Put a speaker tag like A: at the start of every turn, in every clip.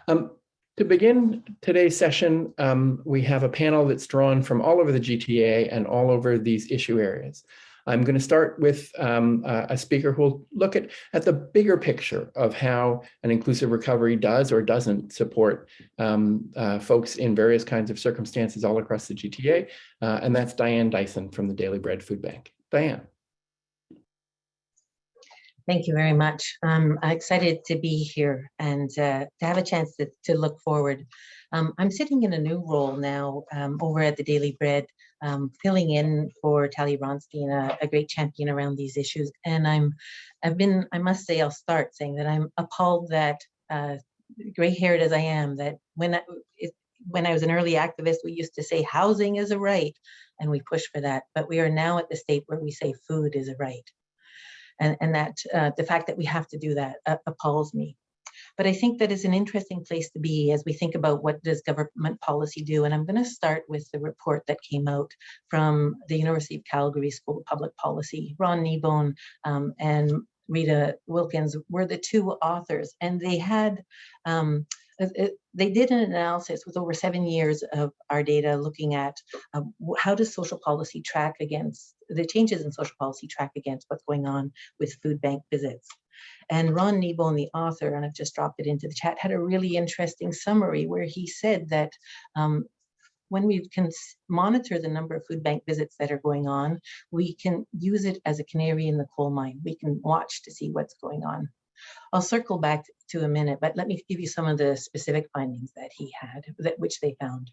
A: Um, to begin today's session, we have a panel that's drawn from all over the GTA and all over these issue areas. I'm going to start with a speaker who will look at the bigger picture of how an inclusive recovery does or doesn't support folks in various kinds of circumstances all across the GTA, and that's Diane Dyson from the Daily Bread Food Bank. Diane.
B: Thank you very much. I'm excited to be here and to have a chance to look forward. I'm sitting in a new role now over at the Daily Bread, filling in for Tali Ronstein, a great champion around these issues. And I must say, I'll start saying that I'm appalled that, gray-haired as I am, that when I was an early activist, we used to say housing is a right, and we push for that. But we are now at the state where we say food is a right. And that the fact that we have to do that appalls me. But I think that is an interesting place to be as we think about what does government policy do. And I'm going to start with the report that came out from the University of Calgary School of Public Policy. Ron Kneebone and Rita Wilkins were the two authors, and they had they did an analysis with over 7 years of our data looking at how does social policy track against the changes in social policy track against what's going on with food bank visits. And Ron Kneebone, the author, and I've just dropped it into the chat, had a really interesting summary where he said that when we can monitor the number of food bank visits that are going on, we can use it as a canary in the coal mine. We can watch to see what's going on. I'll circle back to a minute, but let me give you some of the specific findings that he had, which they found.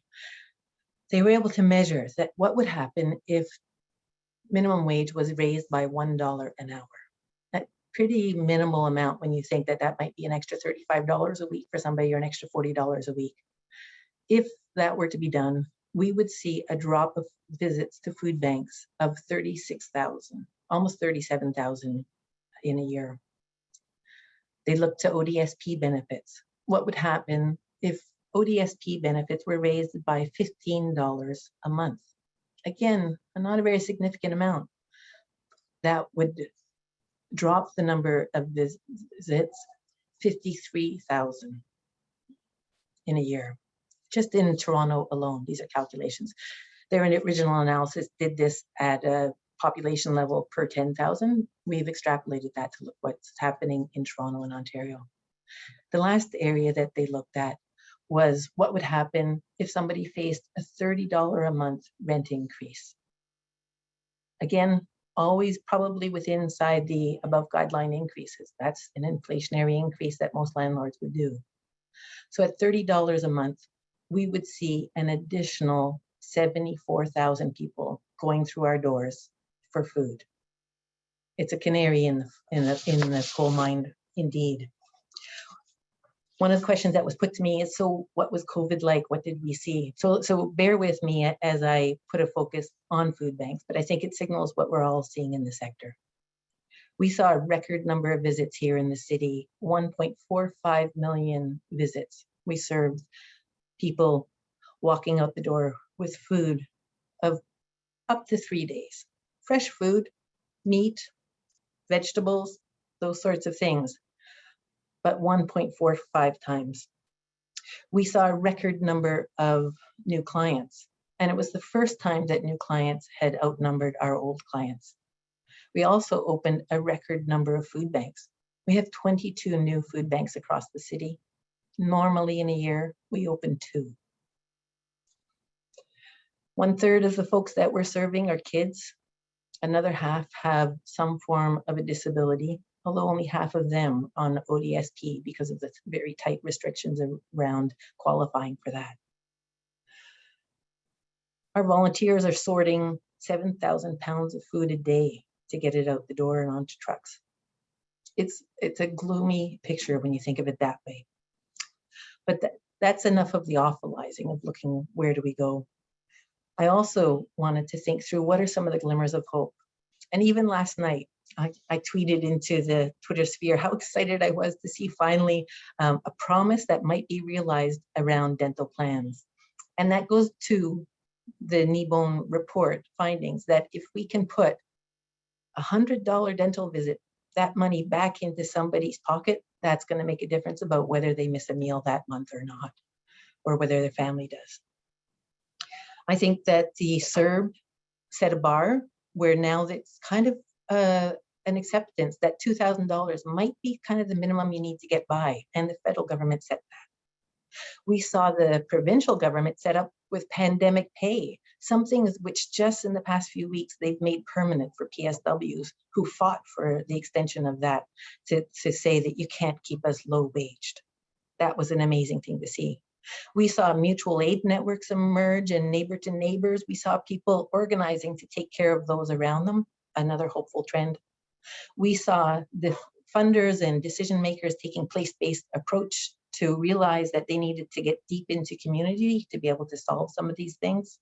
B: They were able to measure that what would happen if minimum wage was raised by $1 an hour. That pretty minimal amount when you think that that might be an extra $35 a week for somebody or an extra $40 a week. If that were to be done, we would see a drop of visits to food banks of 36,000, almost 37,000 in a year. They looked to ODSP benefits. What would happen if ODSP benefits were raised by $15 a month? Again, not a very significant amount. That would drop the number of visits 53,000 in a year, just in Toronto alone. These are calculations. Their original analysis did this at a population level per 10,000. We've extrapolated that to look what's happening in Toronto and Ontario. The last area that they looked at was what would happen if somebody faced a $30 a month rent increase. Again, always probably inside the above guideline increases. That's an inflationary increase that most landlords would do. So at $30 a month, we would see an additional 74,000 people going through our doors for food. It's a canary in the coal mine, indeed. One of the questions that was put to me is, so what was COVID like? What did we see? So bear with me as I put a focus on food banks, but I think it signals what we're all seeing in the sector. We saw a record number of visits here in the city, 1.45 million visits. We served people walking out the door with food of up to 3 days. Fresh food, meat, vegetables, those sorts of things, but 1.45 times. We saw a record number of new clients, and it was the first time that new clients had outnumbered our old clients. We also opened a record number of food banks. We have 22 new food banks across the city. Normally in a year, we open 2. 1/3 of the folks that we're serving are kids. Another half have some form of a disability, although only half of them on ODSP because of the very tight restrictions around qualifying for that. Our volunteers are sorting 7,000 pounds of food a day to get it out the door and onto trucks. It's a gloomy picture when you think of it that way. But that's enough of the awfulizing of looking, where do we go? I also wanted to think through what are some of the glimmers of hope. And even last night, I tweeted into the Twitter sphere how excited I was to see finally a promise that might be realized around dental plans. And that goes to the Kneebone report findings that if we can put $100 dental visit, that money back into somebody's pocket, that's going to make a difference about whether they miss a meal that month or not, or whether their family does. I think that the CERB set a bar where now that's kind of an acceptance that $2,000 might be kind of the minimum you need to get by, and the federal government set that. We saw the provincial government set up with pandemic pay, something which just in the past few weeks they've made permanent for PSWs who fought for the extension of that to say that you can't keep us low waged. That was an amazing thing to see. We saw mutual aid networks emerge and neighbor to neighbors. We saw people organizing to take care of those around them, another hopeful trend. We saw the funders and decision makers taking place-based approach to realize that they needed to get deep into community to be able to solve some of these things.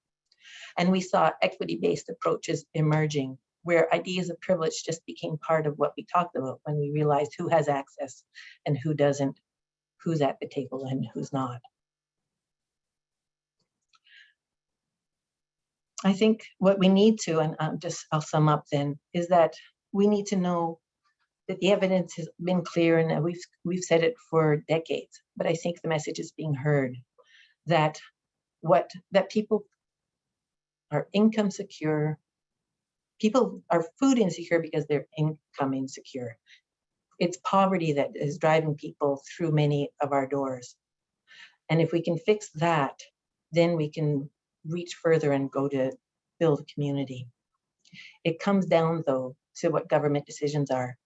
B: And we saw equity-based approaches emerging where ideas of privilege just became part of what we talked about when we realized who has access and who doesn't, who's at the table and who's not. I think what we need to, and I'll sum up then, is that we need to know that the evidence has been clear and we've said it for decades, but I think the message is being heard that people are income secure, people are food insecure because they're income insecure. It's poverty that is driving people through many of our doors. And if we can fix that, then we can reach further and go to build a community. It comes down though to what government decisions are.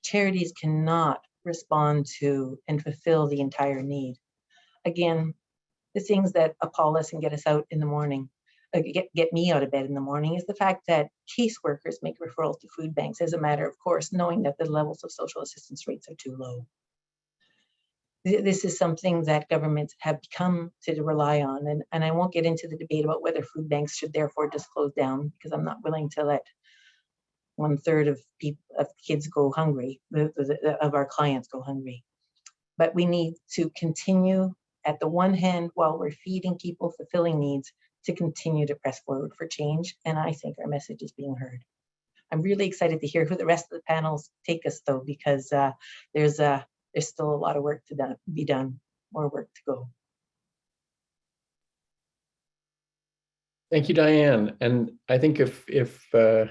B: Charities cannot respond to and fulfill the entire need. Again, the things that appall us and get us out in the morning, get me out of bed in the morning, is the fact that caseworkers make referrals to food banks as a matter of course, knowing that the levels of social assistance rates are too low. This is something that governments have come to rely on, and I won't get into the debate about whether food banks should therefore just close down, because I'm not willing to let 1/3 of kids go hungry, of our clients go hungry. But we need to continue, at the one hand, while we're feeding people, fulfilling needs, to continue to press forward for change. And I think our message is being heard. I'm really excited to hear who the rest of the panels take us though, because there's still a lot of work to be done, more work to go.
A: Thank you, Diane. And I think if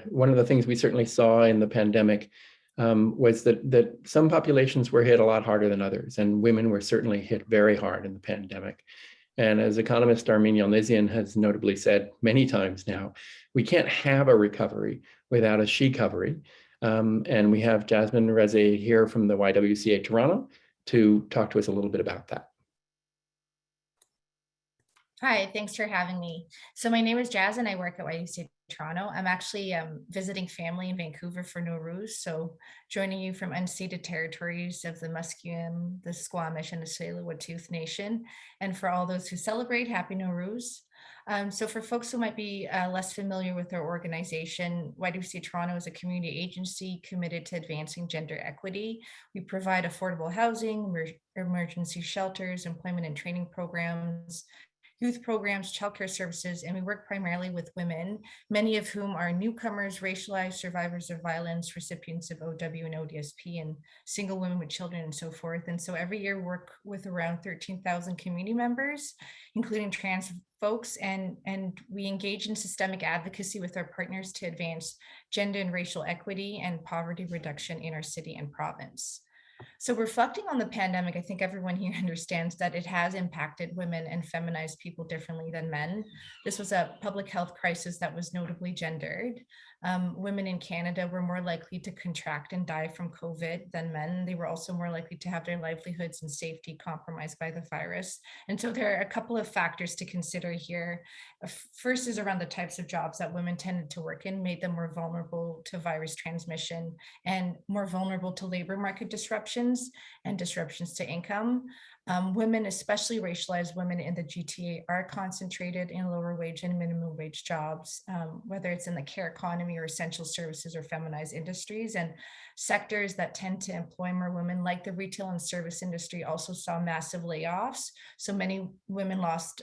A: one of the things we certainly saw in the pandemic was that some populations were hit a lot harder than others, and women were certainly hit very hard in the pandemic. And as economist Armin Yalnizyan has notably said many times now, we can't have a recovery without a she-covery. And we have Jasmine Reze here from the YWCA Toronto to talk to us a little bit about that.
C: Hi, thanks for having me. So my name is Jazz and I work at YWCA Toronto. I'm actually visiting family in Vancouver for Nowruz, so joining you from unceded territories of the Musqueam, the Squamish, and the Tsleil-Waututh Nation. And for all those who celebrate, Happy Nowruz. So for folks who might be less familiar with our organization, YWCA Toronto is a community agency committed to advancing gender equity. We provide affordable housing, emergency shelters, employment and training programs, youth programs, childcare services, and we work primarily with women, many of whom are newcomers, racialized survivors of violence, recipients of OW and ODSP, and single women with children and so forth. And so every year we work with around 13,000 community members, including trans folks, and we engage in systemic advocacy with our partners to advance gender and racial equity and poverty reduction in our city and province. So reflecting on the pandemic, I think everyone here understands that it has impacted women and feminized people differently than men. This was a public health crisis that was notably gendered. Women in Canada were more likely to contract and die from COVID than men. They were also more likely to have their livelihoods and safety compromised by the virus. And so there are a couple of factors to consider here. First is around the types of jobs that women tended to work in, made them more vulnerable to virus transmission and more vulnerable to labor market disruptions and disruptions to income. Women, especially racialized women in the GTA, are concentrated in lower wage and minimum wage jobs, whether it's in the care economy or essential services or feminized industries. And sectors that tend to employ more women, like the retail and service industry, also saw massive layoffs. So many women lost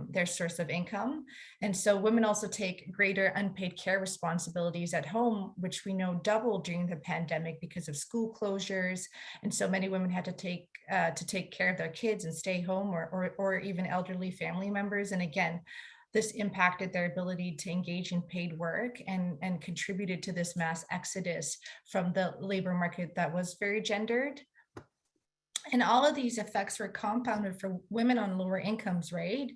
C: their source of income. And so women also take greater unpaid care responsibilities at home, which we know doubled during the pandemic because of school closures. And so many women had to take care of their kids and stay home, or even elderly family members. And again, this impacted their ability to engage in paid work and contributed to this mass exodus from the labor market that was very gendered. And all of these effects were compounded for women on lower incomes, right?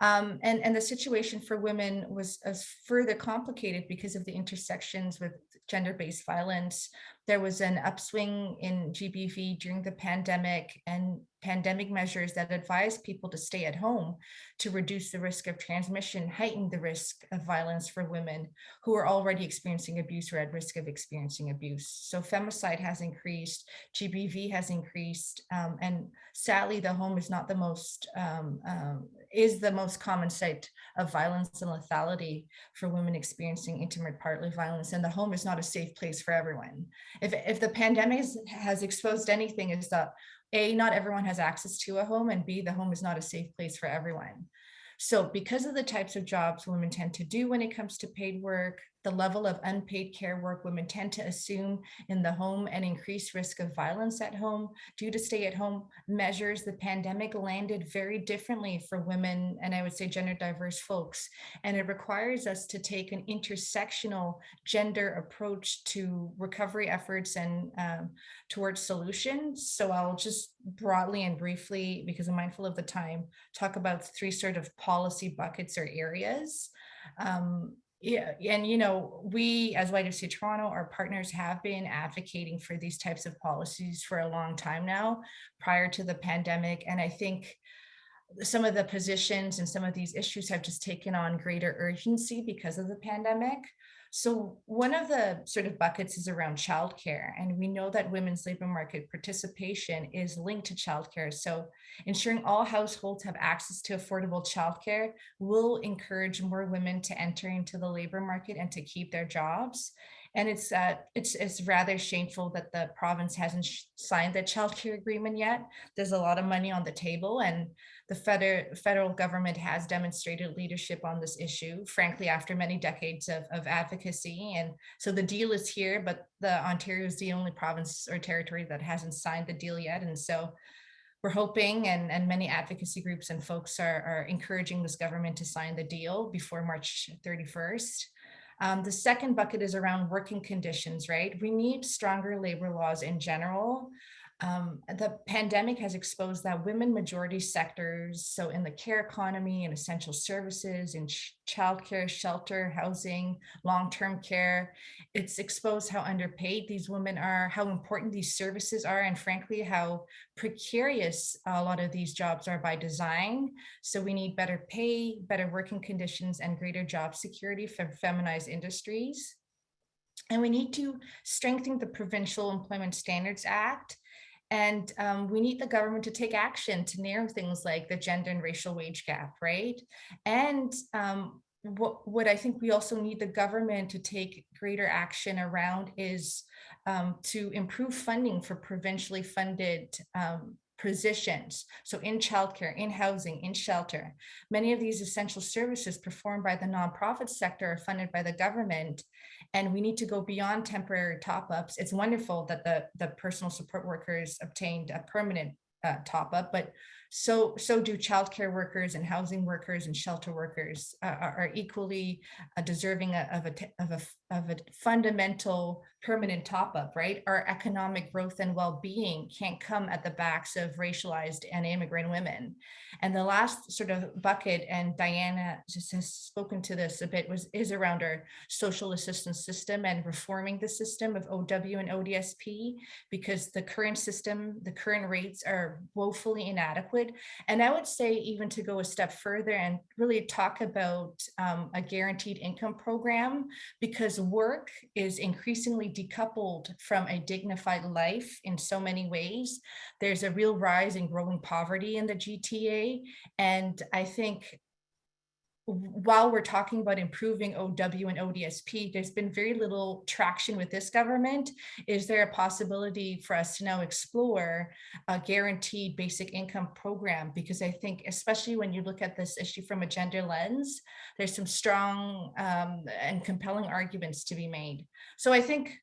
C: And the situation for women was further complicated because of the intersections with gender-based violence. There was an upswing in GBV during the pandemic, and pandemic measures that advised people to stay at home to reduce the risk of transmission heightened the risk of violence for women who are already experiencing abuse or at risk of experiencing abuse. So femicide has increased, GBV has increased, and sadly, the home is not the most is the most common site of violence and lethality for women experiencing intimate partner violence. And the home is not a safe place for everyone. If the pandemic has exposed anything, is that A, not everyone has access to a home, and B, the home is not a safe place for everyone. So because of the types of jobs women tend to do when it comes to paid work, the level of unpaid care work women tend to assume in the home, and increased risk of violence at home due to stay-at-home measures, the pandemic landed very differently for women, and I would say gender diverse folks. And it requires us to take an intersectional gender approach to recovery efforts and towards solutions. So I'll just broadly and briefly, because I'm mindful of the time, talk about three sort of policy buckets or areas. Yeah, and we as YWCA Toronto, our partners have been advocating for these types of policies for a long time now, prior to the pandemic. And I think some of the positions and some of these issues have just taken on greater urgency because of the pandemic. So one of the sort of buckets is around childcare, and we know that women's labor market participation is linked to childcare. So ensuring all households have access to affordable childcare will encourage more women to enter into the labor market and to keep their jobs. And it's rather shameful that the province hasn't signed the childcare agreement yet. There's a lot of money on the table, and the federal government has demonstrated leadership on this issue, frankly, after many decades of advocacy. And so the deal is here, but Ontario is the only province or territory that hasn't signed the deal yet. And so we're hoping, and many advocacy groups and folks are encouraging this government to sign the deal before March 31st. The second bucket is around working conditions, right? We need stronger labor laws in general. The pandemic has exposed that women majority sectors, so in the care economy and essential services, in childcare, shelter, housing, long-term care, it's exposed how underpaid these women are, how important these services are, and frankly, how precarious a lot of these jobs are by design. So we need better pay, better working conditions, and greater job security for feminized industries. And we need to strengthen the Provincial Employment Standards Act. And we need the government to take action to narrow things like the gender and racial wage gap, right? And what I think we also need the government to take greater action around is to improve funding for provincially funded positions. So in childcare, in housing, in shelter, many of these essential services performed by the nonprofit sector are funded by the government. And we need to go beyond temporary top-ups. It's wonderful that the personal support workers obtained a permanent top-up, but so do childcare workers and housing workers and shelter workers are equally deserving of a fundamental permanent top-up, right? Our economic growth and well-being can't come at the backs of racialized and immigrant women. And the last sort of bucket, and Diana just has spoken to this a bit, is around our social assistance system and reforming the system of OW and ODSP, because the current system, the current rates are woefully inadequate. COVID. And I would say even to go a step further and really talk about a guaranteed income program, because work is increasingly decoupled from a dignified life in so many ways. There's a real rise in growing poverty in the GTA. And I think while we're talking about improving OW and ODSP, there's been very little traction with this government. Is there a possibility for us to now explore a guaranteed basic income program? Because I think, especially when you look at this issue from a gender lens, there's some strong and compelling arguments to be made. So I think,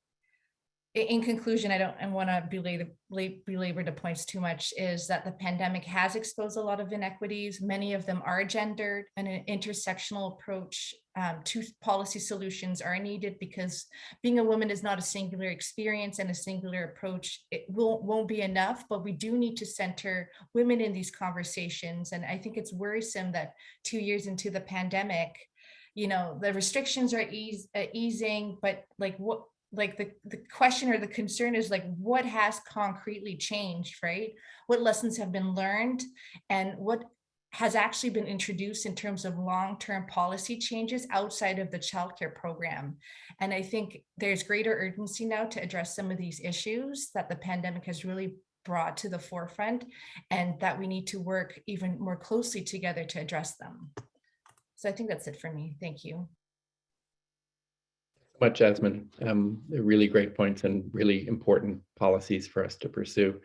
C: in conclusion, I don't want to belabor the points too much, is that the pandemic has exposed a lot of inequities. Many of them are gendered, and an intersectional approach to policy solutions are needed, because being a woman is not a singular experience, and a singular approach it won't be enough, but we do need to center women in these conversations. And I think it's worrisome that 2 years into the pandemic, the restrictions are easing, but the question or the concern is what has concretely changed, right? What lessons have been learned, and what has actually been introduced in terms of long-term policy changes outside of the childcare program? And I think there's greater urgency now to address some of these issues that the pandemic has really brought to the forefront, and that we need to work even more closely together to address them. So I think that's it for me. Thank you.
A: Much, Jasmine. They're really great points and really important policies for us to pursue.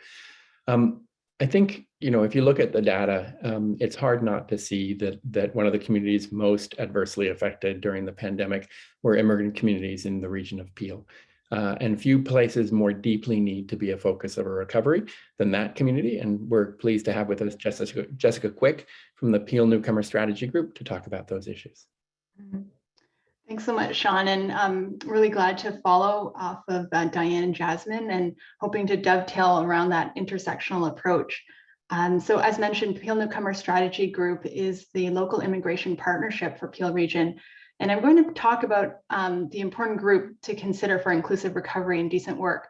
A: I think, if you look at the data, it's hard not to see that one of the communities most adversely affected during the pandemic were immigrant communities in the region of Peel. And few places more deeply need to be a focus of a recovery than that community. And we're pleased to have with us Jessica Quick from the Peel Newcomer Strategy Group to talk about those issues.
D: Thanks so much, Sean, and I'm really glad to follow off of Diane and Jasmine, and hoping to dovetail around that intersectional approach. So as mentioned, Peel Newcomer Strategy Group is the local immigration partnership for Peel Region. And I'm going to talk about the important group to consider for inclusive recovery and decent work.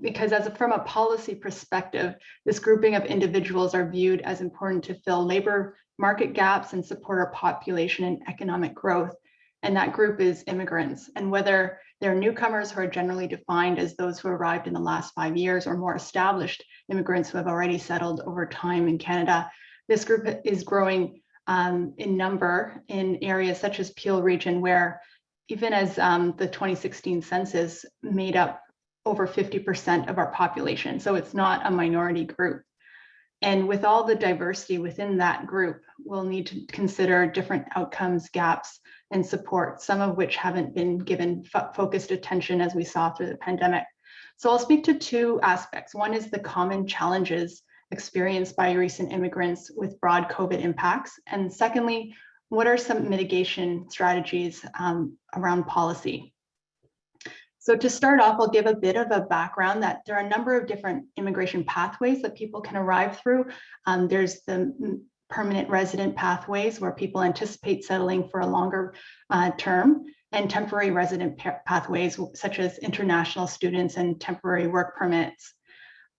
D: Because from a policy perspective, this grouping of individuals are viewed as important to fill labor market gaps and support our population and economic growth. And that group is immigrants. And whether they're newcomers who are generally defined as those who arrived in the last 5 years, or more established immigrants who have already settled over time in Canada, this group is growing in number in areas such as Peel Region, where even as the 2016 census made up over 50% of our population. So it's not a minority group. And with all the diversity within that group, we'll need to consider different outcomes, gaps, and support, some of which haven't been given focused attention as we saw through the pandemic. So I'll speak to two aspects. One is the common challenges experienced by recent immigrants with broad COVID impacts. And secondly, what are some mitigation strategies around policy? So to start off, I'll give a bit of a background that there are a number of different immigration pathways that people can arrive through. There's the permanent resident pathways where people anticipate settling for a longer term, and temporary resident pathways such as international students and temporary work permits.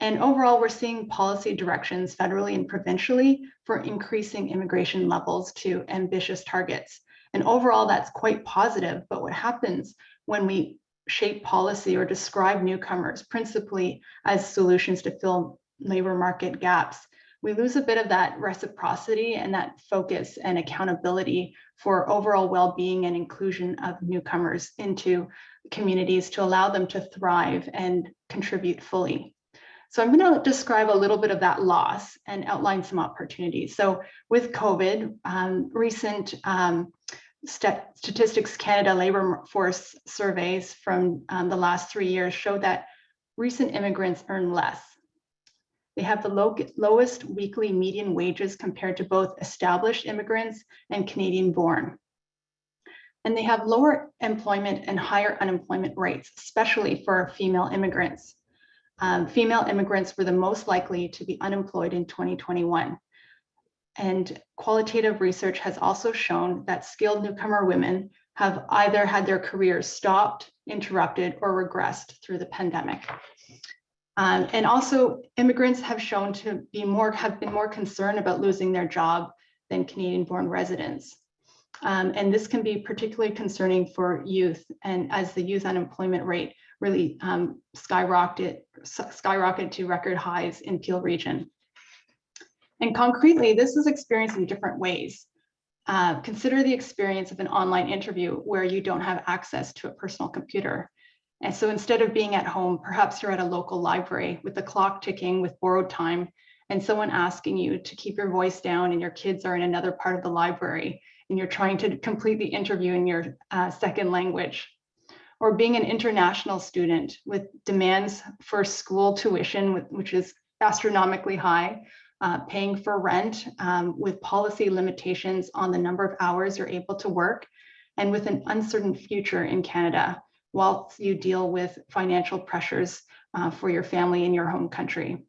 D: And overall, we're seeing policy directions federally and provincially for increasing immigration levels to ambitious targets. And overall, that's quite positive. But what happens when we shape policy or describe newcomers principally as solutions to fill labor market gaps, we lose a bit of that reciprocity and that focus and accountability for overall well-being and inclusion of newcomers into communities to allow them to thrive and contribute fully. So I'm going to describe a little bit of that loss and outline some opportunities. So with COVID, recent Statistics Canada labor force surveys from the last 3 years show that recent immigrants earn less. They have the lowest weekly median wages compared to both established immigrants and Canadian-born. And they have lower employment and higher unemployment rates, especially for female immigrants. Female immigrants were the most likely to be unemployed in 2021. And qualitative research has also shown that skilled newcomer women have either had their careers stopped, interrupted, or regressed through the pandemic. And also immigrants have shown to have been more concerned about losing their job than Canadian-born residents. And this can be particularly concerning for youth, and as the youth unemployment rate really skyrocketed to record highs in Peel region. And concretely, this is experienced in different ways. Consider the experience of an online interview where you don't have access to a personal computer. And so instead of being at home, perhaps you're at a local library with the clock ticking with borrowed time and someone asking you to keep your voice down and your kids are in another part of the library and you're trying to complete the interview in your second language. Or being an international student with demands for school tuition, which is astronomically high, paying for rent with policy limitations on the number of hours you're able to work, and with an uncertain future in Canada, whilst you deal with financial pressures for your family in your home country.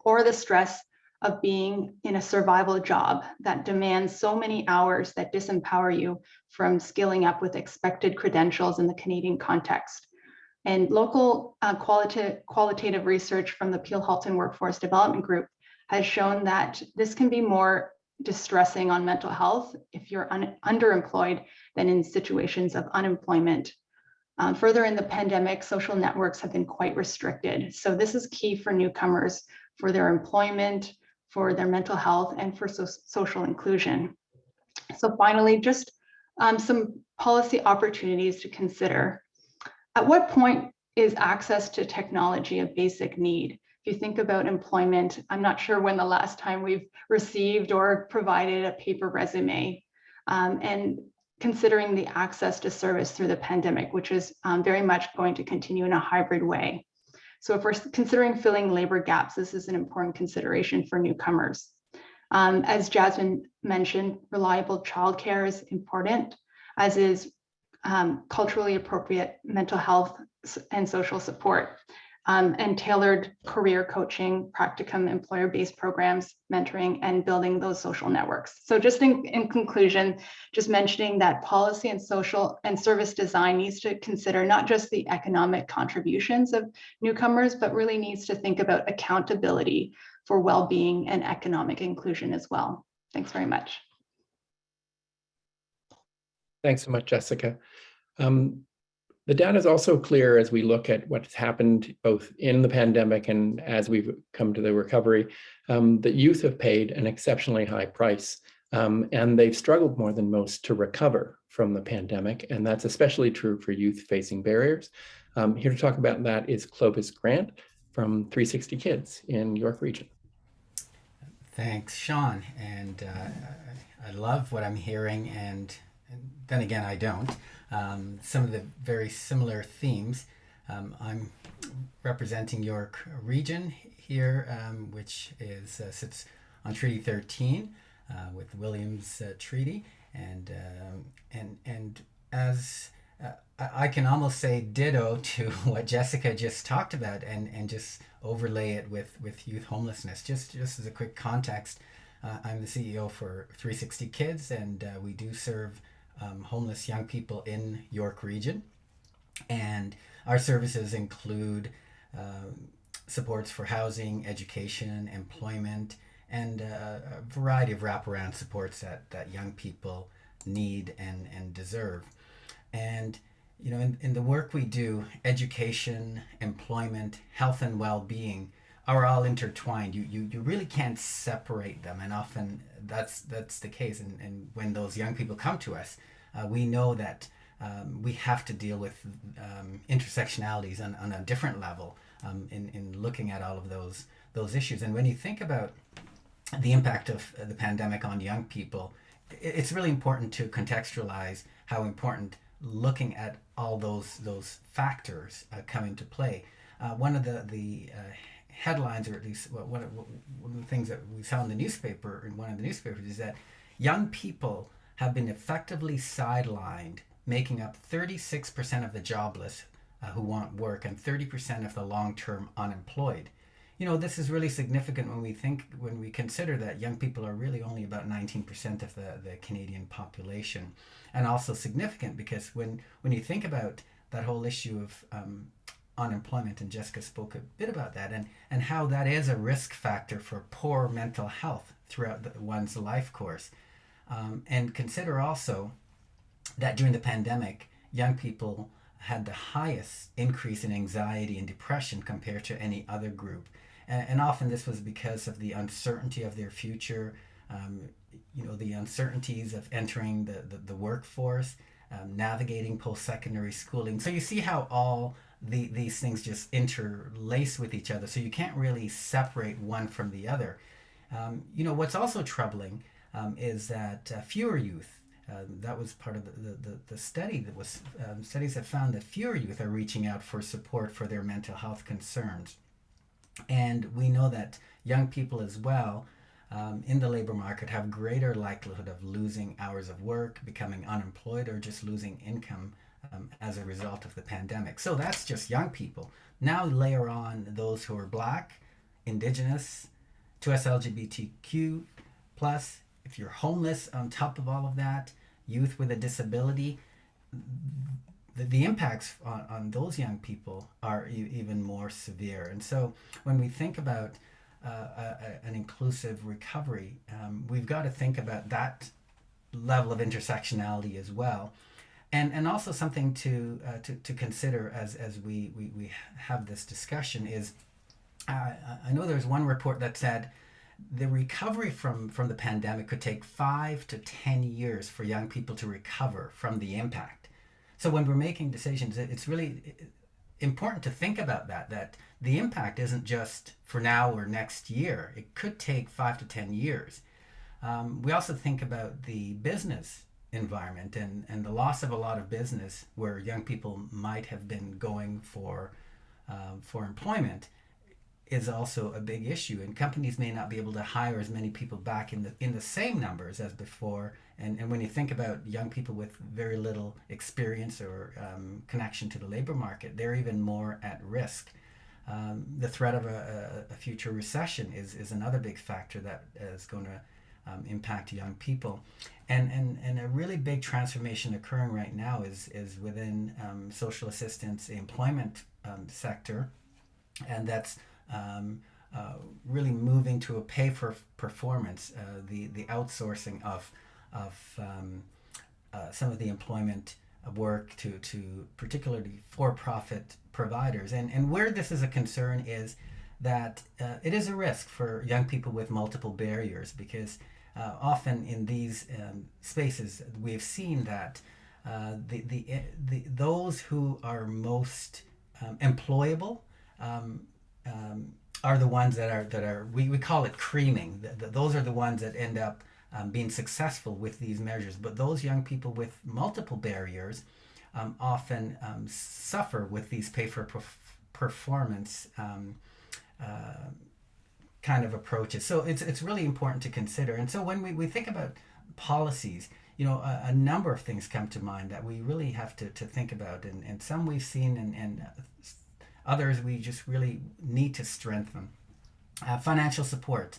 D: Or the stress of being in a survival job that demands so many hours that disempower you from skilling up with expected credentials in the Canadian context. And local qualitative research from the Peel Halton Workforce Development Group has shown that this can be more distressing on mental health if you're underemployed than in situations of unemployment. Further in the pandemic, social networks have been quite restricted. So this is key for newcomers for their employment, for their mental health, and for social inclusion. So finally, just some policy opportunities to consider. At what point is access to technology a basic need? If you think about employment, I'm not sure when the last time we've received or provided a paper resume. And considering the access to service through the pandemic, which is very much going to continue in a hybrid way. So if we're considering filling labor gaps, this is an important consideration for newcomers. As Jasmine mentioned, reliable childcare is important, as is culturally appropriate mental health and social support, and tailored career coaching, practicum, employer-based programs, mentoring, and building those social networks. So just in conclusion, just mentioning that policy and social and service design needs to consider not just the economic contributions of newcomers, but really needs to think about accountability for well-being and economic inclusion as well. Thanks very much.
A: Thanks so much, Jessica. The data is also clear as we look at what's happened both in the pandemic and as we've come to the recovery, that youth have paid an exceptionally high price, and they've struggled more than most to recover from the pandemic, and that's especially true for youth facing barriers. Here to talk about that is Clovis Grant from 360 Kids in York Region.
E: Thanks, Sean, and I love what I'm hearing, and then again, I don't. Some of the very similar themes. I'm representing York Region here, which is sits on Treaty 13 with the Williams Treaty, and as I can almost say ditto to what Jessica just talked about, and just overlay it with youth homelessness. Just as a quick context, I'm the CEO for 360 Kids, and we do serve homeless young people in York Region, and our services include supports for housing, education, employment, and a variety of wraparound supports that young people need and deserve. And you know, in the work we do, education, employment, health, and well-being are all intertwined. You really can't separate them, and often that's the case. And when those young people come to us, we know that we have to deal with intersectionalities on a different level in looking at all of those issues. And when you think about the impact of the pandemic on young people, it's really important to contextualize how important looking at all those factors come into play. One of the headlines, or at least one of the things that we saw in the newspaper, in one of the newspapers, is that young people have been effectively sidelined, making up 36% of the jobless who want work and 30% of the long-term unemployed. You know, this is really significant when we consider that young people are really only about 19% of the Canadian population, and also significant because when you think about that whole issue of unemployment, and Jessica spoke a bit about that, and how that is a risk factor for poor mental health throughout one's life course. And consider also that during the pandemic, young people had the highest increase in anxiety and depression compared to any other group. And often this was because of the uncertainty of their future, the uncertainties of entering the workforce, navigating post-secondary schooling. So you see how all these things just interlace with each other. So you can't really separate one from the other. What's also troubling is that fewer youth, that was part of the study that was, studies have found that fewer youth are reaching out for support for their mental health concerns. And we know that young people as well in the labor market have greater likelihood of losing hours of work, becoming unemployed, or just losing income as a result of the pandemic. So that's just young people. Now layer on those who are Black, Indigenous, 2S LGBTQ+, if you're homeless on top of all of that, youth with a disability, the impacts on those young people are even more severe. And so when we think about an inclusive recovery, we've got to think about that level of intersectionality as well. And also something to consider as we have this discussion is, I know there's one report that said the recovery from the pandemic could take 5 to 10 years for young people to recover from the impact. So when we're making decisions, it's really important to think about that the impact isn't just for now or next year. It could take 5 to 10 years. We also think about the business environment and the loss of a lot of business where young people might have been going for employment is also a big issue, and companies may not be able to hire as many people back in the same numbers as before. And when you think about young people with very little experience or connection to the labor market, they're even more at risk. The threat of a future recession is another big factor that is going to impact young people. And a really big transformation occurring right now is within social assistance, the employment sector, and that's really moving to a pay for performance, the outsourcing of some of the employment work to particularly for-profit providers. And where this is a concern is that it is a risk for young people with multiple barriers, because often in these spaces we've seen that those who are most employable are the ones that are we call it creaming. Those are the ones that end up being successful with these measures. But those young people with multiple barriers often suffer with these pay for performance kind of approaches. So it's really important to consider. And so when we think about policies, a number of things come to mind that we really have to think about, and some we've seen and others we just really need to strengthen. Financial support,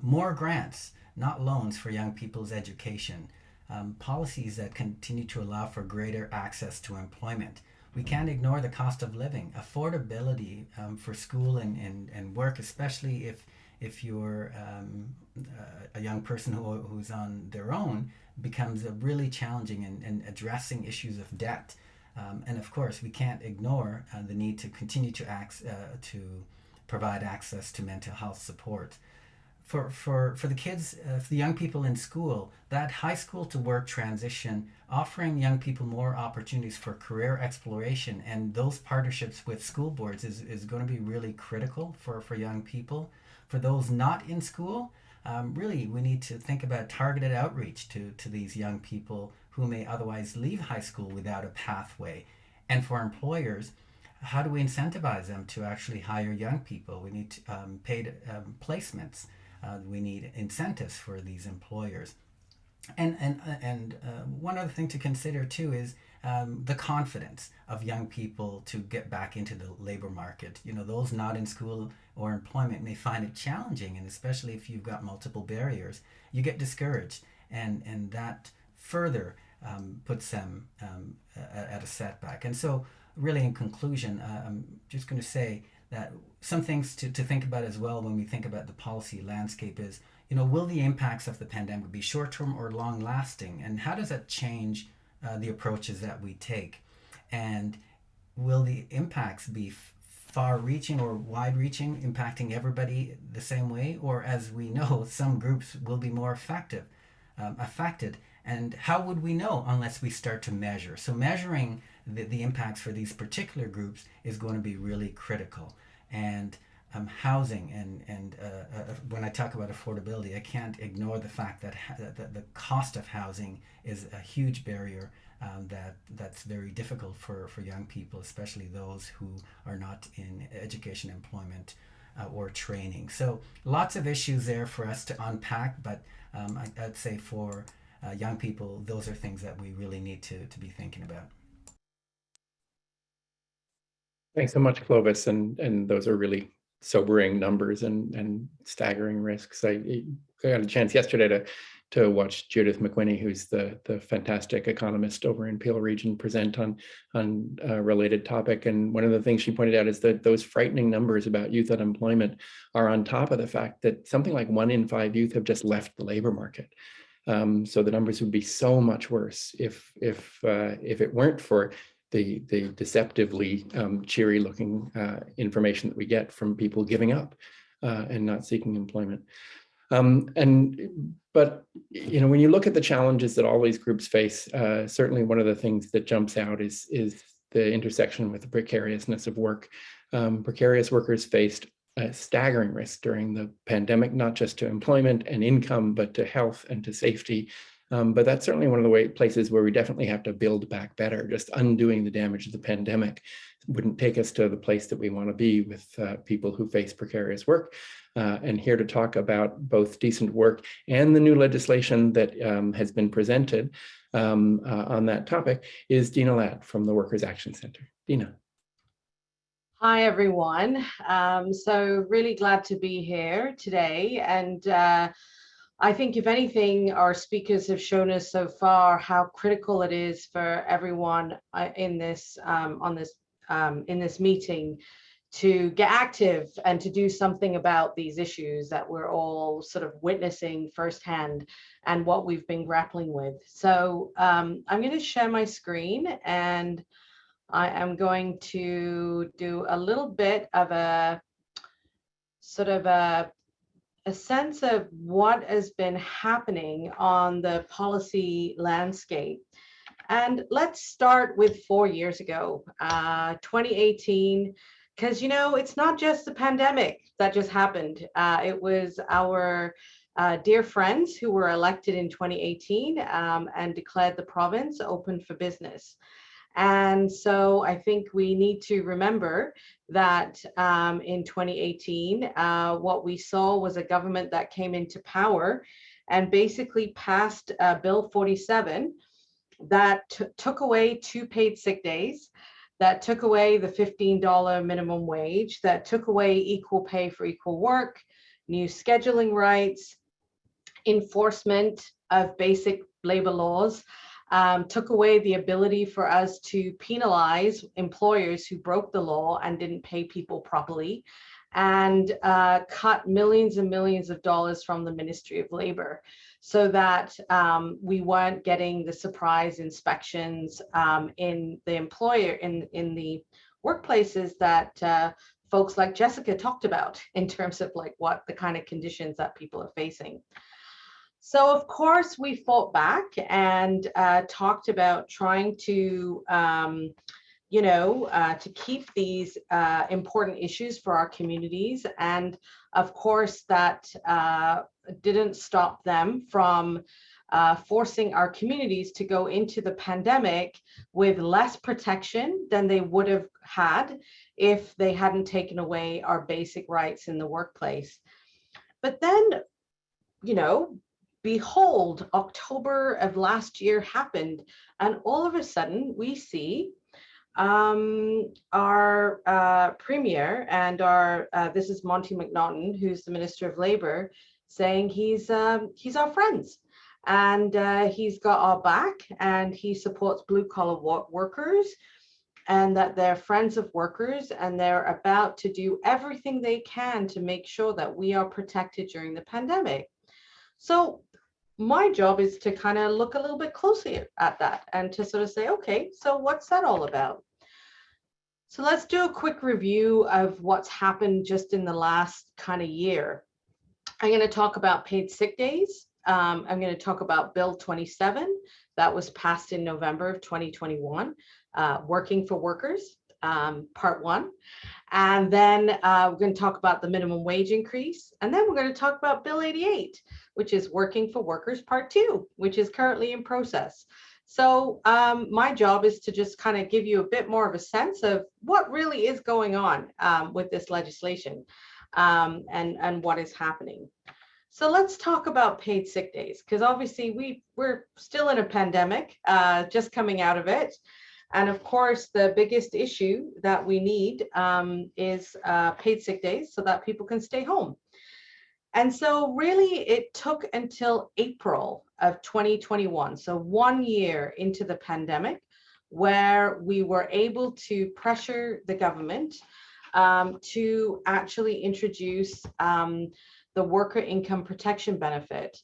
E: more grants, not loans, for young people's education. Policies that continue to allow for greater access to employment. We can't ignore the cost of living, affordability for school and work, especially if you're a young person who's on their own, becomes really challenging, and addressing issues of debt. And of course, we can't ignore the need to continue to provide access to mental health support. For the kids, for the young people in school, that high school to work transition, offering young people more opportunities for career exploration, and those partnerships with school boards is going to be really critical for young people. For those not in school, really we need to think about targeted outreach to these young people who may otherwise leave high school without a pathway. And for employers, how do we incentivize them to actually hire young people? We need paid placements. We need incentives for these employers. And one other thing to consider too is the confidence of young people to get back into the labor market. Those not in school or employment may find it challenging, and especially if you've got multiple barriers, you get discouraged, and that further puts them at a setback. And so really in conclusion, I'm just going to say that some things to think about as well when we think about the policy landscape is, will the impacts of the pandemic be short-term or long-lasting? And how does that change the approaches that we take? And will the impacts be far-reaching or wide-reaching, impacting everybody the same way? Or as we know, some groups will be more affected. And how would we know unless we start to measure? So measuring the impacts for these particular groups is going to be really critical. And housing and when I talk about affordability, I can't ignore the fact that the cost of housing is a huge barrier that's very difficult for young people, especially those who are not in education, employment, or training. So lots of issues there for us to unpack, but I'd say for young people, those are things that we really need to be thinking about.
A: Thanks so much, Clovis. And those are really sobering numbers and staggering risks. I got a chance yesterday to watch Judith McWhinney, who's the fantastic economist over in Peel Region, present on a related topic. And one of the things she pointed out is that those frightening numbers about youth unemployment are on top of the fact that something like 1 in 5 youth have just left the labor market. So the numbers would be so much worse if it weren't for the deceptively cheery looking information that we get from people giving up and not seeking employment. But when you look at the challenges that all these groups face, certainly one of the things that jumps out is the intersection with the precariousness of work. Precarious workers faced a staggering risk during the pandemic, not just to employment and income, but to health and to safety. But that's certainly one of the places where we definitely have to build back better. Just undoing the damage of the pandemic wouldn't take us to the place that we want to be with people who face precarious work. And here to talk about both decent work and the new legislation that has been presented on that topic is Dina Ladd from the Workers' Action Center. Dina.
F: Hi, everyone. So really glad to be here today. And I think if anything, our speakers have shown us so far how critical it is for everyone in this meeting to get active and to do something about these issues that we're all sort of witnessing firsthand and what we've been grappling with. So I'm going to share my screen, and I am going to do a little bit of a sort of a sense of what has been happening on the policy landscape. And let's start with 4 years ago, 2018, because, it's not just the pandemic that just happened. It was our dear friends who were elected in 2018 and declared the province open for business. And so I think we need to remember that in 2018, what we saw was a government that came into power and basically passed Bill 47 that took away 2 paid sick days, that took away the $15 minimum wage, that took away equal pay for equal work, new scheduling rights, enforcement of basic labor laws, took away the ability for us to penalize employers who broke the law and didn't pay people properly, and cut millions and millions of dollars from the Ministry of Labor so that we weren't getting the surprise inspections in the employer, in the workplaces that folks like Jessica talked about in terms of like what the kind of conditions that people are facing. So of course we fought back and talked about trying to, to keep these important issues for our communities. And of course that didn't stop them from forcing our communities to go into the pandemic with less protection than they would have had if they hadn't taken away our basic rights in the workplace. But then, behold, October of last year happened, and all of a sudden we see our premier and this is Monty McNaughton, who's the Minister of Labour, saying he's our friends, and he's got our back, and he supports blue collar workers, and that they're friends of workers, and they're about to do everything they can to make sure that we are protected during the pandemic. So my job is to kind of look a little bit closely at that and to sort of say, okay, so what's that all about? So let's do a quick review of what's happened just in the last kind of year. I'm going to talk about paid sick days. I'm going to talk about Bill 27 that was passed in November of 2021, working for workers, part one. And then we're going to talk about the minimum wage increase. And then we're going to talk about Bill 88, which is working for workers, part two, which is currently in process. So my job is to just kind of give you a bit more of a sense of what really is going on with this legislation and what is happening. So let's talk about paid sick days, because obviously we're still in a pandemic, just coming out of it. And of course, the biggest issue that we need is paid sick days so that people can stay home. And so really it took until April of 2021, so 1 year into the pandemic, where we were able to pressure the government to actually introduce the Worker Income Protection Benefit,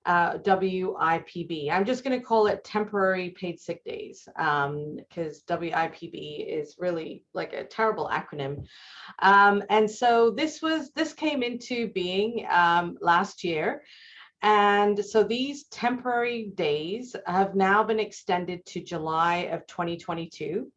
F: WIPB. I'm just going to call it temporary paid sick days because WIPB is really like a terrible acronym. And so this came into being last year. And so these temporary days have now been extended to July of 2022.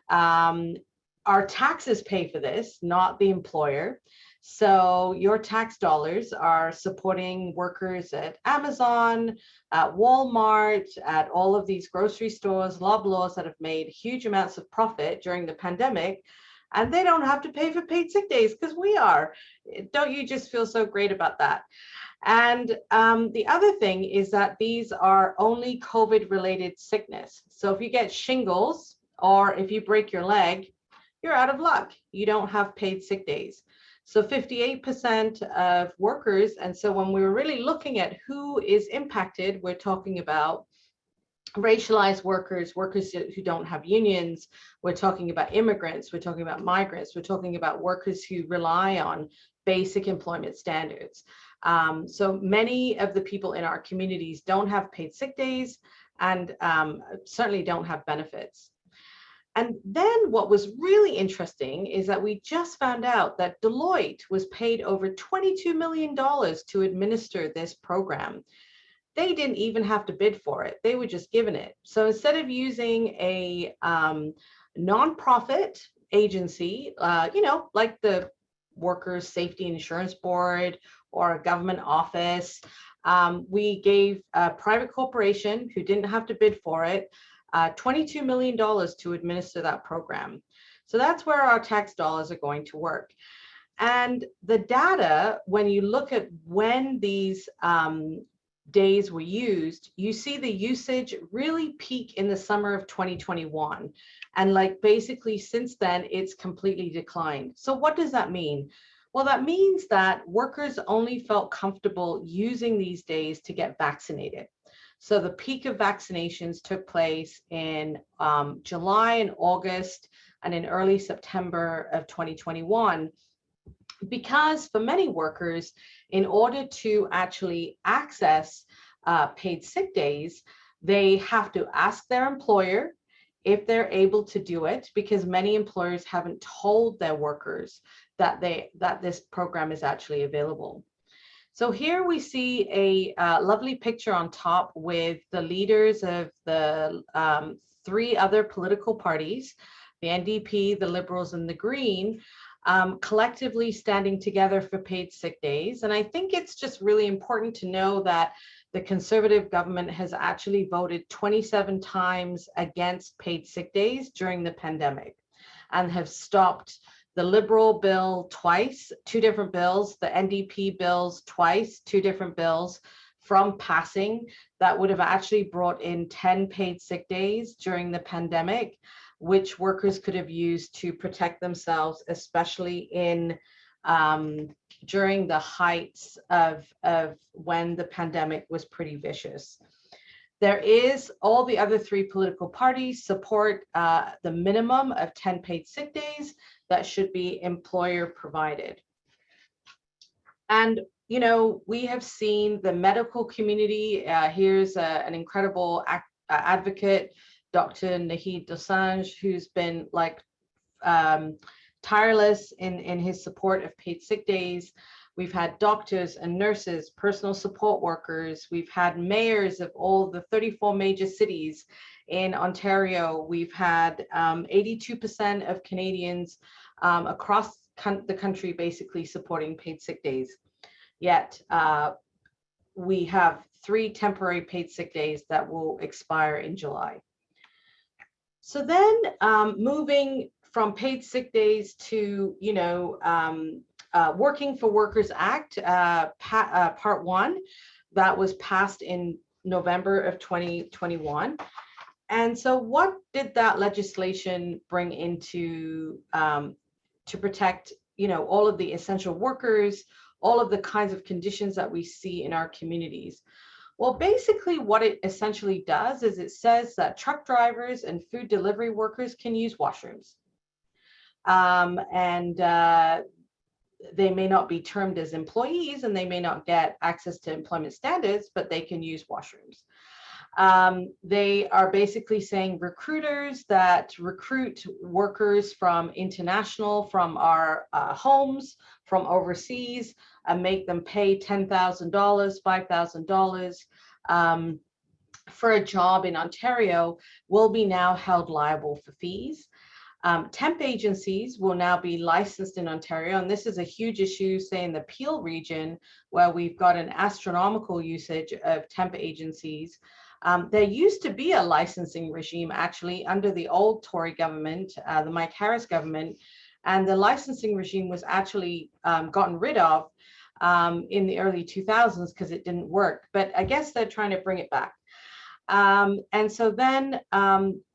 F: Our taxes pay for this, not the employer. So your tax dollars are supporting workers at Amazon, at Walmart, at all of these grocery stores, Loblaws that have made huge amounts of profit during the pandemic, and they don't have to pay for paid sick days because we are. Don't you just feel so great about that? And the other thing is that these are only COVID-related sickness. So if you get shingles or if you break your leg, you're out of luck. You don't have paid sick days. So 58% of workers, and so when we're really looking at who is impacted, we're talking about racialized workers, workers who don't have unions, we're talking about immigrants, we're talking about migrants, we're talking about workers who rely on basic employment standards. So many of the people in our communities don't have paid sick days and certainly don't have benefits. And then what was really interesting is that we just found out that Deloitte was paid over $22 million to administer this program. They didn't even have to bid for it. They were just given it. So instead of using a nonprofit agency, like the Workers' Safety and Insurance Board or a government office, we gave a private corporation who didn't have to bid for it $22 million to administer that program. So that's where our tax dollars are going to work. And the data, when you look at when these days were used, you see the usage really peak in the summer of 2021. And like basically since then, it's completely declined. So what does that mean? Well, that means that workers only felt comfortable using these days to get vaccinated. So the peak of vaccinations took place in July and August and in early September of 2021, because for many workers, in order to actually access paid sick days, they have to ask their employer if they're able to do it, because many employers haven't told their workers that this program is actually available. So here we see a lovely picture on top with the leaders of the 3 other political parties, the NDP, the Liberals, and the Green, collectively standing together for paid sick days. And I think it's just really important to know that the Conservative government has actually voted 27 times against paid sick days during the pandemic and have stopped the Liberal bill twice, 2 different bills, the NDP bills twice, 2 different bills from passing that would have actually brought in 10 paid sick days during the pandemic, which workers could have used to protect themselves, especially in during the heights of when the pandemic was pretty vicious. There is all the other 3 political parties support the minimum of 10 paid sick days that should be employer provided. And, you know, we have seen the medical community. Here's an incredible advocate, Dr. Nahid Dosanjh, who's been like tireless in his support of paid sick days. We've had doctors and nurses, personal support workers. We've had mayors of all the 34 major cities in Ontario. We've had 82% of Canadians across the country basically supporting paid sick days. Yet we have 3 temporary paid sick days that will expire in July. So then moving from paid sick days to, you know, Working for Workers Act, Part 1, that was passed in November of 2021. And so what did that legislation bring into to protect, you know, all of the essential workers, all of the kinds of conditions that we see in our communities? Well, basically what it essentially does is it says that truck drivers and food delivery workers can use washrooms. They may not be termed as employees and they may not get access to employment standards, but they can use washrooms. They are basically saying recruiters that recruit workers from our homes, from overseas, and make them pay $10,000, $5,000 for a job in Ontario will be now held liable for fees. Temp agencies will now be licensed in Ontario, and this is a huge issue, say in the Peel region, where we've got an astronomical usage of temp agencies. There used to be a licensing regime actually under the old Tory government, the Mike Harris government, and the licensing regime was actually gotten rid of in the early 2000s because it didn't work, but I guess they're trying to bring it back. And so then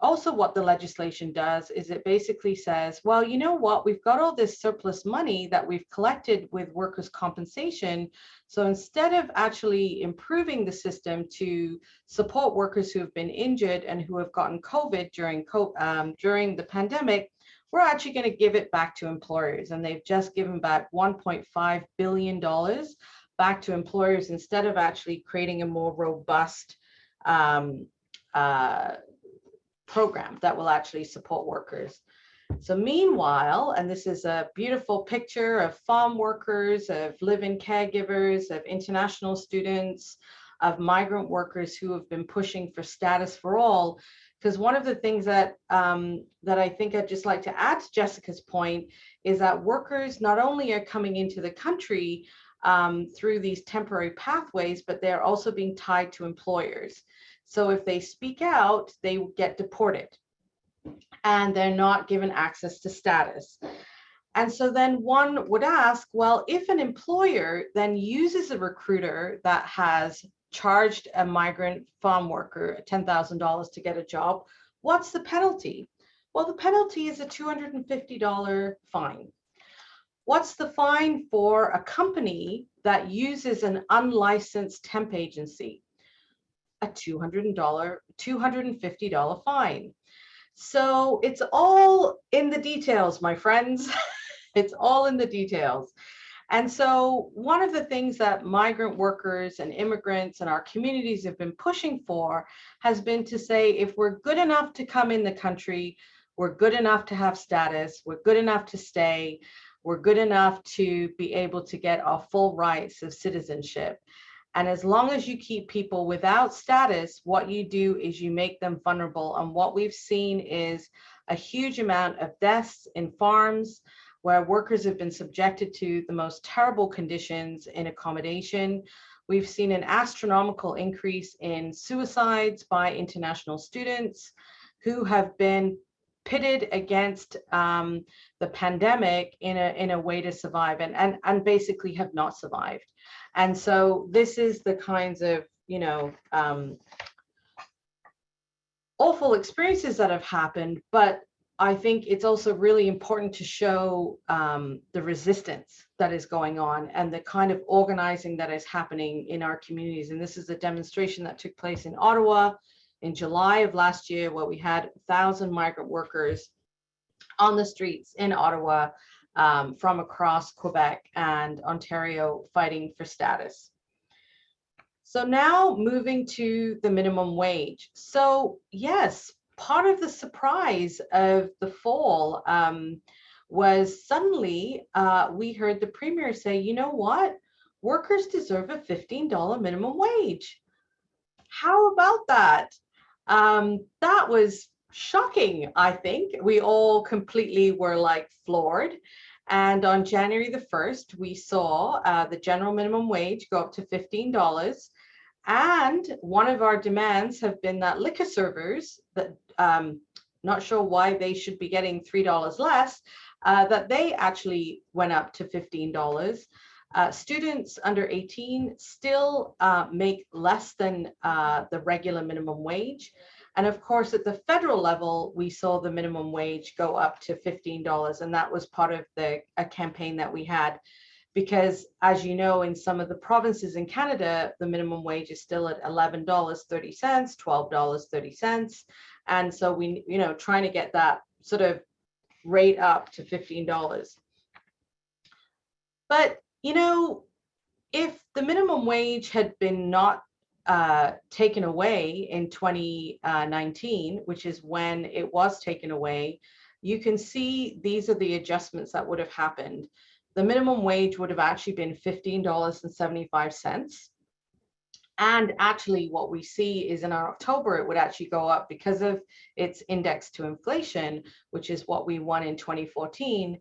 F: also what the legislation does is it basically says, well, you know what, we've got all this surplus money that we've collected with workers' compensation. So instead of actually improving the system to support workers who have been injured and who have gotten COVID during the pandemic, we're actually going to give it back to employers. And they've just given back $1.5 billion back to employers instead of actually creating a more robust program that will actually support workers. So meanwhile, and this is a beautiful picture of farm workers, of live-in caregivers, of international students, of migrant workers who have been pushing for status for all. Because one of the things that I think I'd just like to add to Jessica's point is that workers not only are coming into the country through these temporary pathways, but they're also being tied to employers. So if they speak out, they get deported and they're not given access to status. And so then one would ask, well, if an employer then uses a recruiter that has charged a migrant farm worker $10,000 to get a job, what's the penalty? Well, the penalty is a $250 fine. What's the fine for a company that uses an unlicensed temp agency? A $250 fine. So it's all in the details, my friends. It's all in the details. And so one of the things that migrant workers and immigrants and our communities have been pushing for has been to say, if we're good enough to come in the country, we're good enough to have status, we're good enough to stay, we're good enough to be able to get our full rights of citizenship. And as long as you keep people without status, what you do is you make them vulnerable. And what we've seen is a huge amount of deaths in farms where workers have been subjected to the most terrible conditions in accommodation. We've seen an astronomical increase in suicides by international students who have been pitted against the pandemic in a way to survive and basically have not survived. And so this is the kinds of, you know, awful experiences that have happened, but I think it's also really important to show the resistance that is going on and the kind of organizing that is happening in our communities. And this is a demonstration that took place in Ottawa in July of last year, where we had 1,000 migrant workers on the streets in Ottawa from across Quebec and Ontario fighting for status. So now moving to the minimum wage. So yes, part of the surprise of the fall was suddenly we heard the Premier say, you know what, workers deserve a $15 minimum wage. How about that? That was shocking, I think. We all completely were like floored. And on January the 1st, we saw the general minimum wage go up to $15. And one of our demands have been that liquor servers, that not sure why they should be getting $3 less, that they actually went up to $15. Students under 18 still make less than the regular minimum wage. And of course, at the federal level, we saw the minimum wage go up to $15. And that was part of a campaign that we had. Because as you know, in some of the provinces in Canada, the minimum wage is still at $11.30, $12.30. And so we, trying to get that sort of rate up to $15. But, if the minimum wage had been not taken away in 2019, which is when it was taken away, you can see these are the adjustments that would have happened. The minimum wage would have actually been $15.75. And actually what we see is in October, it would actually go up because of its index to inflation, which is what we won in 2014.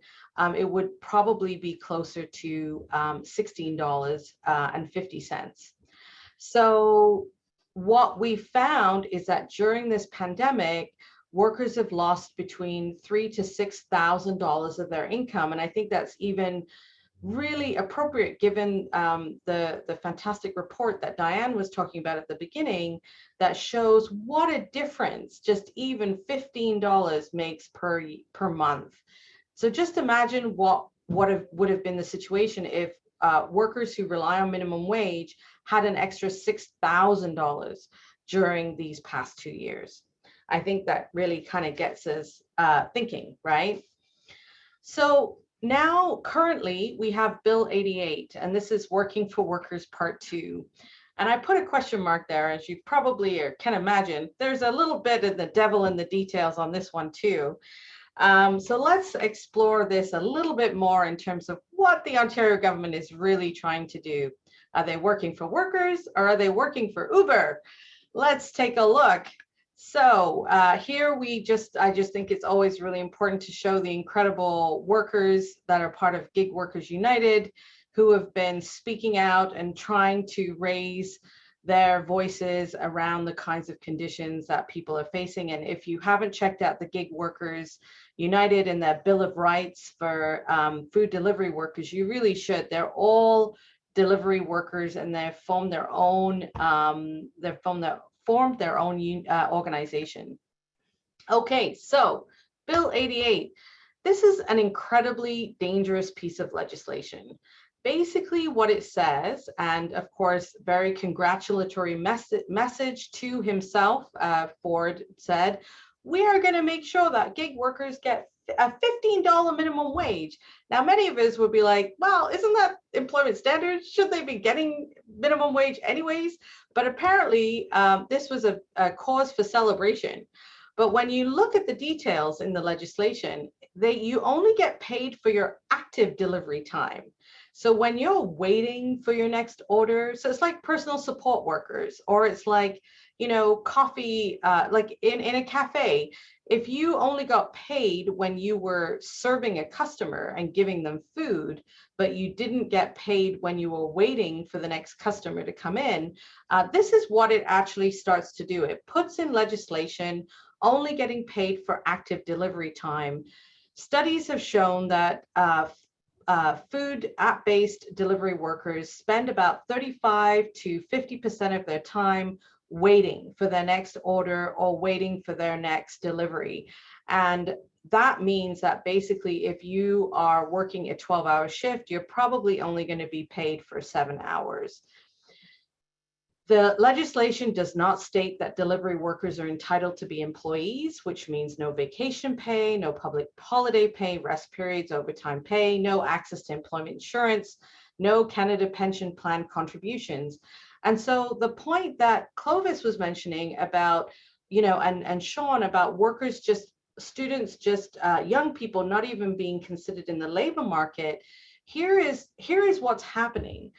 F: It would probably be closer to $16.50. So what we found is that during this pandemic, workers have lost between $3,000 to $6,000 of their income. And I think that's even really appropriate given the fantastic report that Diane was talking about at the beginning that shows what a difference just even $15 makes per month. So just imagine what would have been the situation if workers who rely on minimum wage had an extra $6,000 during these past 2 years. I think that really kind of gets us thinking, right? So now currently we have Bill 88, and this is Working for Workers Part 2. And I put a question mark there, as you probably can imagine. There's a little bit of the devil in the details on this one too. So let's explore this a little bit more in terms of what the Ontario government is really trying to do. Are they working for workers or are they working for Uber? Let's take a look. So here I just think it's always really important to show the incredible workers that are part of Gig Workers United, who have been speaking out and trying to raise their voices around the kinds of conditions that people are facing. And if you haven't checked out the Gig Workers United and their Bill of Rights for food delivery workers, you really should. They're all delivery workers, and they've formed their own organization. Okay, so Bill 88. This is an incredibly dangerous piece of legislation. Basically what it says, and of course, very congratulatory message to himself, Ford said, we are going to make sure that gig workers get a $15 minimum wage. Now, many of us would be like, well, isn't that employment standards? Should they be getting minimum wage anyways? But apparently this was a cause for celebration. But when you look at the details in the legislation, you only get paid for your active delivery time. So when you're waiting for your next order, so it's like personal support workers, or it's like, coffee, like in a cafe, if you only got paid when you were serving a customer and giving them food, but you didn't get paid when you were waiting for the next customer to come in, this is what it actually starts to do. It puts in legislation only getting paid for active delivery time. Studies have shown that food app-based delivery workers spend about 35 to 50% of their time waiting for their next order or waiting for their next delivery. And that means that basically if you are working a 12-hour shift, you're probably only going to be paid for 7 hours. The legislation does not state that delivery workers are entitled to be employees, which means no vacation pay, no public holiday pay, rest periods, overtime pay, no access to employment insurance, no Canada Pension Plan contributions. And so the point that Clovis was mentioning about, and Sean, about workers, just students, just young people not even being considered in the labor market, here is what's happening.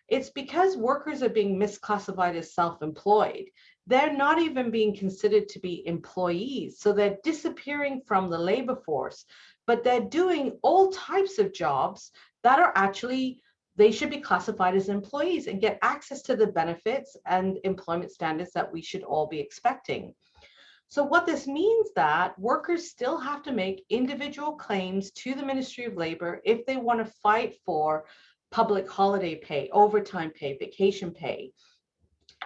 F: It's because workers are being misclassified as self-employed. They're not even being considered to be employees. So they're disappearing from the labor force, but they're doing all types of jobs that are actually, they should be classified as employees and get access to the benefits and employment standards that we should all be expecting. So what this means that workers still have to make individual claims to the Ministry of Labor if they want to fight for public holiday pay, overtime pay, vacation pay.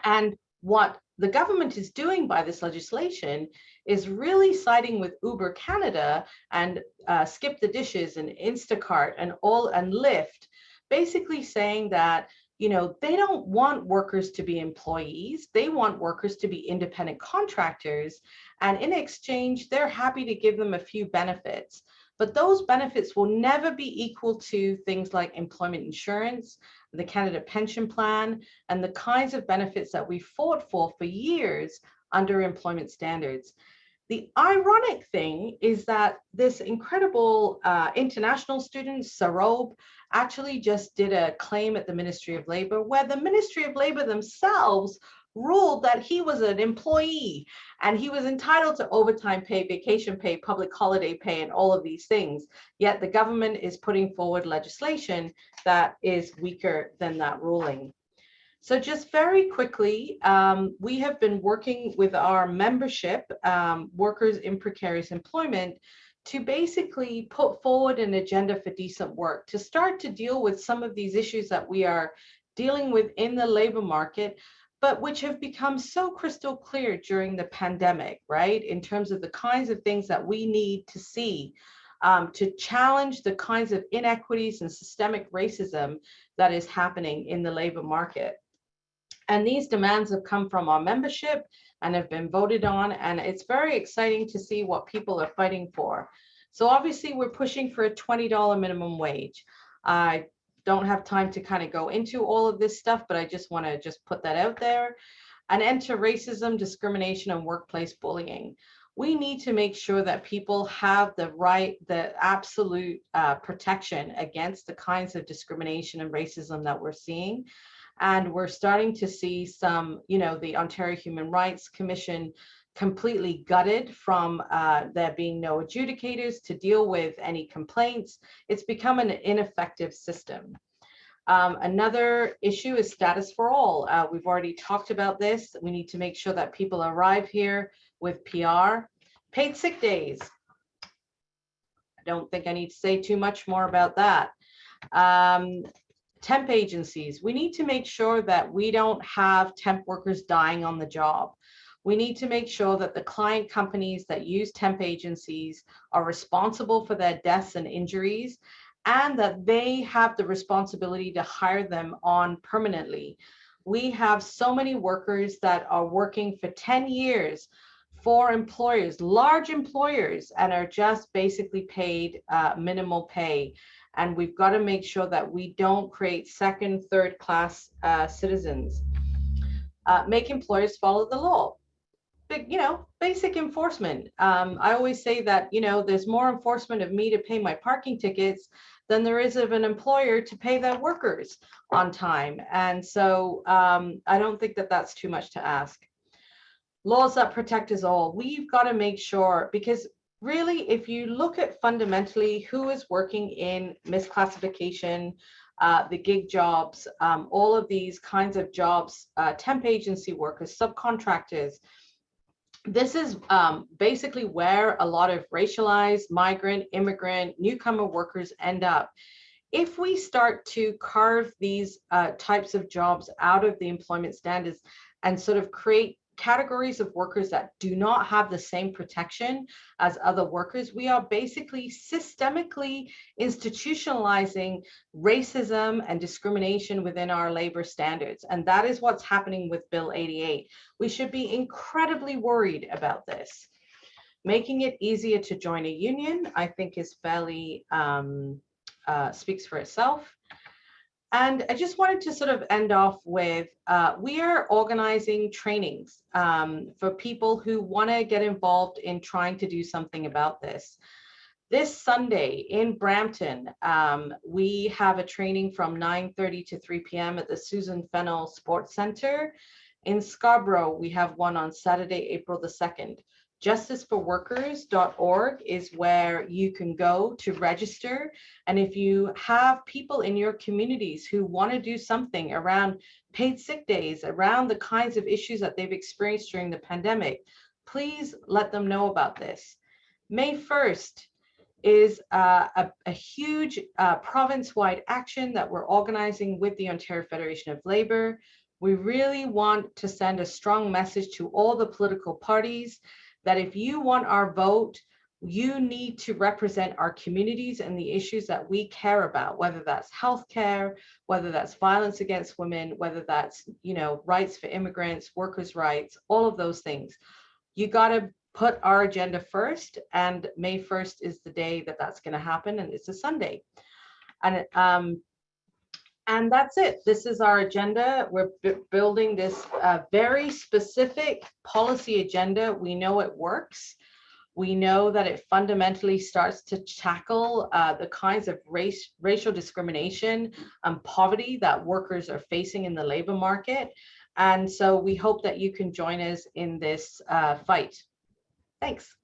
F: And what the government is doing by this legislation is really siding with Uber Canada and Skip the Dishes and Instacart and Lyft, basically saying that, they don't want workers to be employees. They want workers to be independent contractors. And in exchange, they're happy to give them a few benefits. But those benefits will never be equal to things like employment insurance, the Canada Pension Plan, and the kinds of benefits that we fought for years under employment standards. The ironic thing is that this incredible international student, Sarob, actually just did a claim at the Ministry of Labor, where the Ministry of Labor themselves ruled that he was an employee and he was entitled to overtime pay, vacation pay, public holiday pay, and all of these things. Yet the government is putting forward legislation that is weaker than that ruling. So just very quickly, we have been working with our membership, workers in precarious employment, to basically put forward an agenda for decent work, to start to deal with some of these issues that we are dealing with in the labor market, but which have become so crystal clear during the pandemic, right? In terms of the kinds of things that we need to see to challenge the kinds of inequities and systemic racism that is happening in the labor market. And these demands have come from our membership and have been voted on, and it's very exciting to see what people are fighting for. So obviously we're pushing for a $20 minimum wage. I don't have time to kind of go into all of this stuff, but I just want to just put that out there. An end to racism, discrimination, and workplace bullying. We need to make sure that people have the absolute protection against the kinds of discrimination and racism that we're seeing. And we're starting to see some, the Ontario Human Rights Commission completely gutted from there being no adjudicators to deal with any complaints. It's become an ineffective system. Another issue is status for all. We've already talked about this. We need to make sure that people arrive here with PR. Paid sick days. I don't think I need to say too much more about that. Temp agencies. We need to make sure that we don't have temp workers dying on the job. We need to make sure that the client companies that use temp agencies are responsible for their deaths and injuries, and that they have the responsibility to hire them on permanently. We have so many workers that are working for 10 years for employers, large employers, and are just basically paid minimal pay. And we've got to make sure that we don't create second, third class citizens. Make employers follow the law. Basic enforcement. I always say that, there's more enforcement of me to pay my parking tickets than there is of an employer to pay their workers on time. And so I don't think that that's too much to ask. Laws that protect us all. We've got to make sure, because really, if you look at fundamentally who is working in misclassification, the gig jobs, all of these kinds of jobs, temp agency workers, subcontractors, this is basically where a lot of racialized, migrant, immigrant, newcomer workers end up. If we start to carve these types of jobs out of the employment standards and sort of create categories of workers that do not have the same protection as other workers. We are basically systemically institutionalizing racism and discrimination within our labor standards. And that is what's happening with Bill 88. We should be incredibly worried about this. Making it easier to join a union, I think, is fairly, speaks for itself. And I just wanted to sort of end off with, we are organizing trainings for people who want to get involved in trying to do something about this. This Sunday in Brampton, we have a training from 9:30 to 3 p.m. at the Susan Fennell Sports Center. In Scarborough, we have one on Saturday, April the 2nd. justiceforworkers.org is where you can go to register. And if you have people in your communities who want to do something around paid sick days, around the kinds of issues that they've experienced during the pandemic, please let them know about this. May 1st is a huge province-wide action that we're organizing with the Ontario Federation of Labour. We really want to send a strong message to all the political parties that if you want our vote, you need to represent our communities and the issues that we care about, whether that's healthcare, whether that's violence against women, whether that's, you know, rights for immigrants, workers' rights, all of those things. You got to put our agenda first, and May 1st is the day that that's going to happen, and it's a Sunday. And that's it. This is our agenda. We're building this very specific policy agenda. We know it works. We know that it fundamentally starts to tackle the kinds of racial discrimination and poverty that workers are facing in the labor market. And so we hope that you can join us in this fight. Thanks.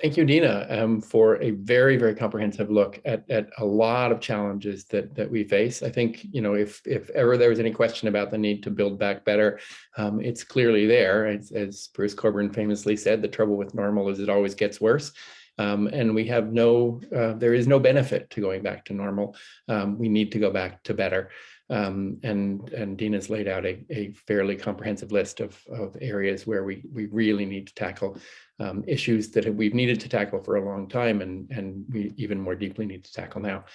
A: Thank you, Dina, for a very, very comprehensive look at a lot of challenges that we face. I think, you know, if ever there was any question about the need to build back better, it's clearly there. As Bruce Cockburn famously said, the trouble with normal is it always gets worse. And we have there is no benefit to going back to normal. We need to go back to better. And Dina's laid out a fairly comprehensive list of areas where we really need to tackle issues that we've needed to tackle for a long time, and we even more deeply need to tackle now.